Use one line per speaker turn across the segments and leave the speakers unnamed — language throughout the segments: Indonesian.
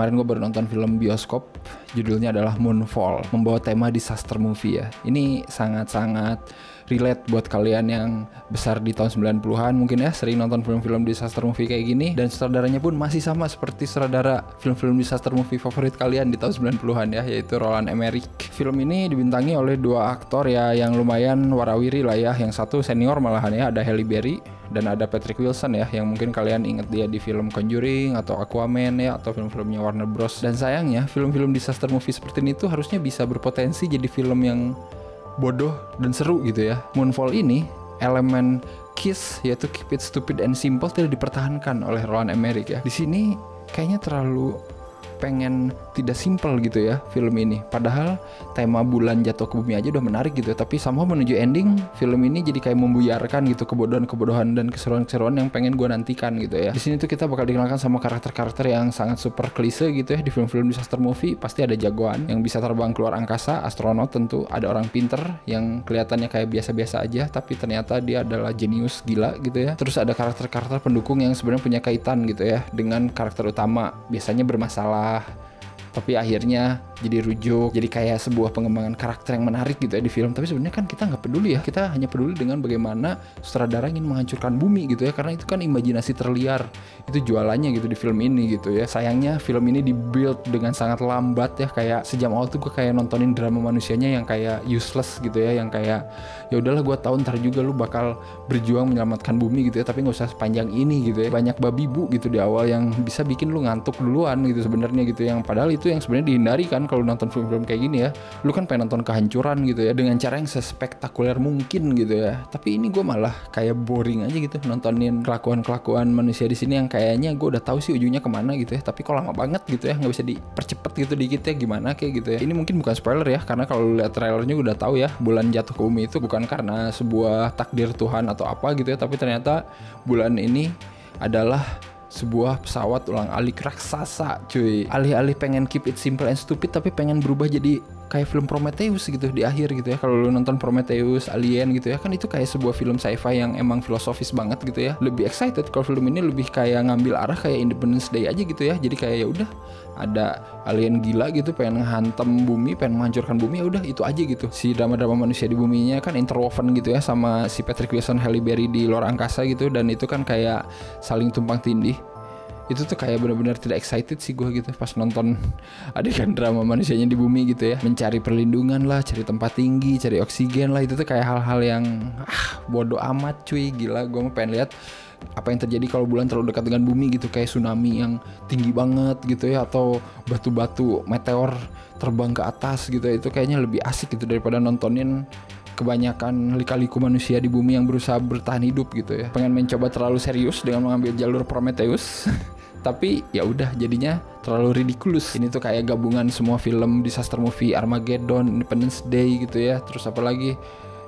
kemarin gue baru nonton film bioskop, judulnya adalah Moonfall, membawa tema disaster movie ya. Ini sangat-sangat relate buat kalian yang besar di tahun 90-an mungkin ya, sering nonton film-film disaster movie kayak gini. Dan sutradaranya pun masih sama seperti sutradara film-film disaster movie favorit kalian di tahun 90-an ya, yaitu Roland Emmerich. Film ini dibintangi oleh dua aktor ya yang lumayan warawiri lah ya. Yang satu senior malahan ya, ada Halle Berry, dan ada Patrick Wilson ya, yang mungkin kalian inget dia di film Conjuring atau Aquaman ya, atau film-filmnya Warner Bros. Dan sayangnya film-film disaster movie seperti ini tuh harusnya bisa berpotensi jadi film yang bodoh dan seru gitu ya. Moonfall ini elemen KISS, yaitu Keep It Stupid and Simple, tidak dipertahankan oleh Roland Emmerich ya. Di sini kayaknya terlalu pengen tidak simple gitu ya film ini. Padahal tema bulan jatuh ke bumi aja udah menarik gitu ya, tapi somehow menuju ending film ini jadi kayak membuyarkan gitu kebodohan-kebodohan dan keseruan-keseruan yang pengen gue nantikan gitu ya. Di sini tuh kita bakal dikenalkan sama karakter-karakter yang sangat super klise gitu ya. Di film-film disaster movie pasti ada jagoan yang bisa terbang keluar angkasa, astronot tentu, ada orang pinter yang kelihatannya kayak biasa-biasa aja tapi ternyata dia adalah jenius gila gitu ya. Terus ada karakter-karakter pendukung yang sebenarnya punya kaitan gitu ya dengan karakter utama, biasanya bermasalah tapi akhirnya jadi rujuk, jadi kayak sebuah pengembangan karakter yang menarik gitu ya di film. Tapi sebenarnya kan kita nggak peduli ya, kita hanya peduli dengan bagaimana sutradara ingin menghancurkan bumi gitu ya, karena itu kan imajinasi terliar, itu jualannya gitu di film ini gitu ya. Sayangnya film ini dibuild dengan sangat lambat ya, kayak sejam awal tuh gue kayak nontonin drama manusianya yang kayak useless gitu ya, yang kayak ya udahlah gue tahu ntar juga lu bakal berjuang menyelamatkan bumi gitu ya, tapi nggak usah sepanjang ini gitu ya. Banyak babi bu gitu di awal yang bisa bikin lu ngantuk duluan gitu sebenarnya gitu, yang padahal itu yang sebenarnya dihindari kan kalau nonton film-film kayak gini ya. Lu kan pengen nonton kehancuran gitu ya dengan cara yang sespektakuler mungkin gitu ya. Tapi ini gue malah kayak boring aja gitu nontonin kelakuan-kelakuan manusia di sini yang kayaknya gue udah tahu sih ujungnya kemana gitu ya. Tapi kok lama banget gitu ya, nggak bisa dipercepet gitu dikit ya, gimana kayak gitu ya. Ini mungkin bukan spoiler ya, karena kalau lu lihat trailernya udah tahu ya, bulan jatuh ke bumi itu bukan karena sebuah takdir Tuhan atau apa gitu ya, tapi ternyata bulan ini adalah sebuah pesawat ulang-alik raksasa cuy. Alih-alih pengen keep it simple and stupid, tapi pengen berubah jadi kayak film Prometheus gitu di akhir gitu ya. Kalau lu nonton Prometheus, Alien gitu ya, kan itu kayak sebuah film sci-fi yang emang filosofis banget gitu ya. Lebih excited kalau film ini lebih kayak ngambil arah kayak Independence Day aja gitu ya. Jadi kayak ya udah ada alien gila gitu pengen ngehantam bumi, pengen menghancurkan bumi, ya udah itu aja gitu. Si drama-drama manusia di buminya kan interwoven gitu ya sama si Patrick Wilson, Halle Berry di luar angkasa gitu, dan itu kan kayak saling tumpang tindih. Itu tuh kayak benar-benar tidak excited sih gue gitu pas nonton adegan drama manusianya di bumi gitu ya, mencari perlindungan lah, cari tempat tinggi, cari oksigen lah. Itu tuh kayak hal-hal yang bodoh amat cuy, gila. Gue mau pengen lihat apa yang terjadi kalau bulan terlalu dekat dengan bumi gitu, kayak tsunami yang tinggi banget gitu ya, atau batu-batu meteor terbang ke atas gitu ya. Itu kayaknya lebih asik gitu daripada nontonin kebanyakan lika-liku manusia di bumi yang berusaha bertahan hidup gitu ya. Pengen mencoba terlalu serius dengan mengambil jalur Prometheus tapi ya udah jadinya terlalu ridiculous. Ini tuh kayak gabungan semua film disaster movie, Armageddon, Independence Day gitu ya, terus apa lagi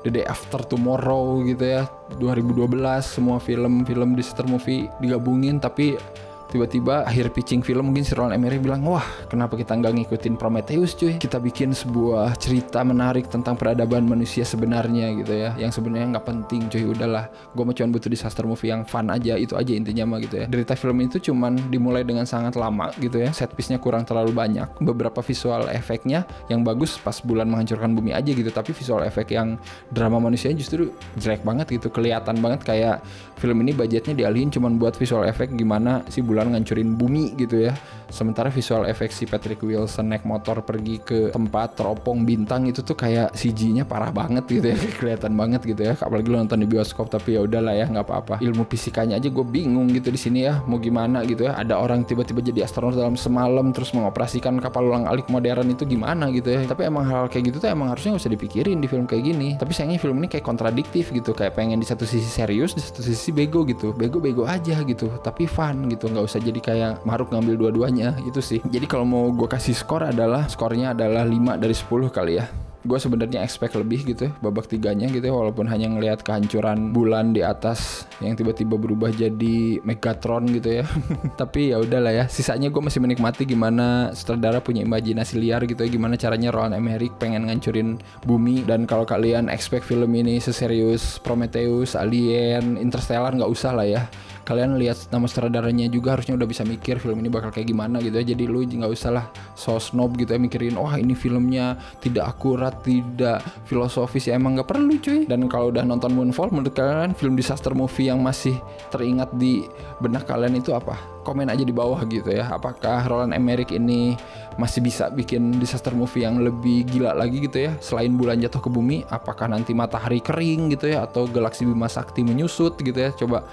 The Day After Tomorrow gitu ya, 2012, semua film-film disaster movie digabungin. Tapi tiba-tiba akhir pitching film mungkin si Roland Emmerich bilang, wah kenapa kita nggak ngikutin Prometheus cuy, kita bikin sebuah cerita menarik tentang peradaban manusia sebenarnya gitu ya, yang sebenarnya nggak penting cuy, udahlah gue cuma butuh disaster movie yang fun aja, itu aja intinya mah gitu ya. Derita film itu cuman dimulai dengan sangat lama gitu ya, set piece-nya kurang terlalu banyak, beberapa visual efeknya yang bagus pas bulan menghancurkan bumi aja gitu, tapi visual efek yang drama manusianya justru jelek banget gitu, kelihatan banget kayak film ini budgetnya dialihin cuman buat visual efek gimana si bulan ngancurin bumi gitu ya. Sementara visual efek si Patrick Wilson naik motor pergi ke tempat teropong bintang itu tuh kayak CG-nya parah banget gitu ya, kelihatan banget gitu ya. Apalagi lo nonton di bioskop, tapi ya udahlah ya, nggak apa-apa. Ilmu fisikanya aja gue bingung gitu di sini ya, mau gimana gitu ya. Ada orang tiba-tiba jadi astronot dalam semalam terus mengoperasikan kapal ulang-alik modern, itu gimana gitu ya. Tapi emang hal kayak gitu tuh emang harusnya gak usah dipikirin di film kayak gini. Tapi sayangnya film ini kayak kontradiktif gitu, kayak pengen di satu sisi serius, di satu sisi bego gitu, bego-bego aja gitu, tapi fun gitu, nggak usah jadi kayak Maruk ngambil dua-duanya itu sih. Jadi kalau mau gue kasih skornya adalah 5 dari 10 kali ya. Gue sebenarnya expect lebih gitu ya, babak tiganya gitu ya, walaupun hanya ngelihat kehancuran bulan di atas yang tiba-tiba berubah jadi Megatron gitu ya. Tapi ya udahlah ya, sisanya gue masih menikmati gimana sutradara punya imajinasi liar gitu ya, gimana caranya Roland Emmerich pengen ngancurin bumi. Dan kalau kalian expect film ini seserius Prometheus, Alien, Interstellar, nggak usah lah ya. kalian lihat nama sutradaranya juga harusnya udah bisa mikir film ini bakal kayak gimana gitu ya. Jadi lu nggak usah lah so snob gitu ya mikirin wah ini filmnya tidak akurat, tidak filosofis, ya emang nggak perlu cuy. Dan kalau udah nonton Moonfall, menurut kalian film disaster movie yang masih teringat di benak kalian itu apa? Komen aja di bawah gitu ya. Apakah Roland Emmerich ini masih bisa bikin disaster movie yang lebih gila lagi gitu ya, selain bulan jatuh ke bumi? Apakah nanti matahari kering gitu ya, atau galaksi Bima Sakti menyusut gitu ya? Coba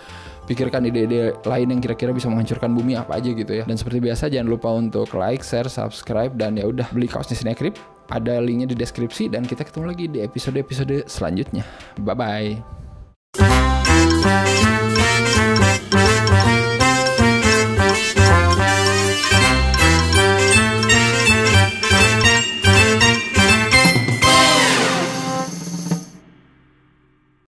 pikirkan ide-ide lain yang kira-kira bisa menghancurkan bumi apa aja gitu ya. Dan seperti biasa jangan lupa untuk like, share, subscribe, dan ya udah beli kaosnya Cinecrip. Ada linknya di deskripsi, dan kita ketemu lagi di episode-episode selanjutnya. Bye bye.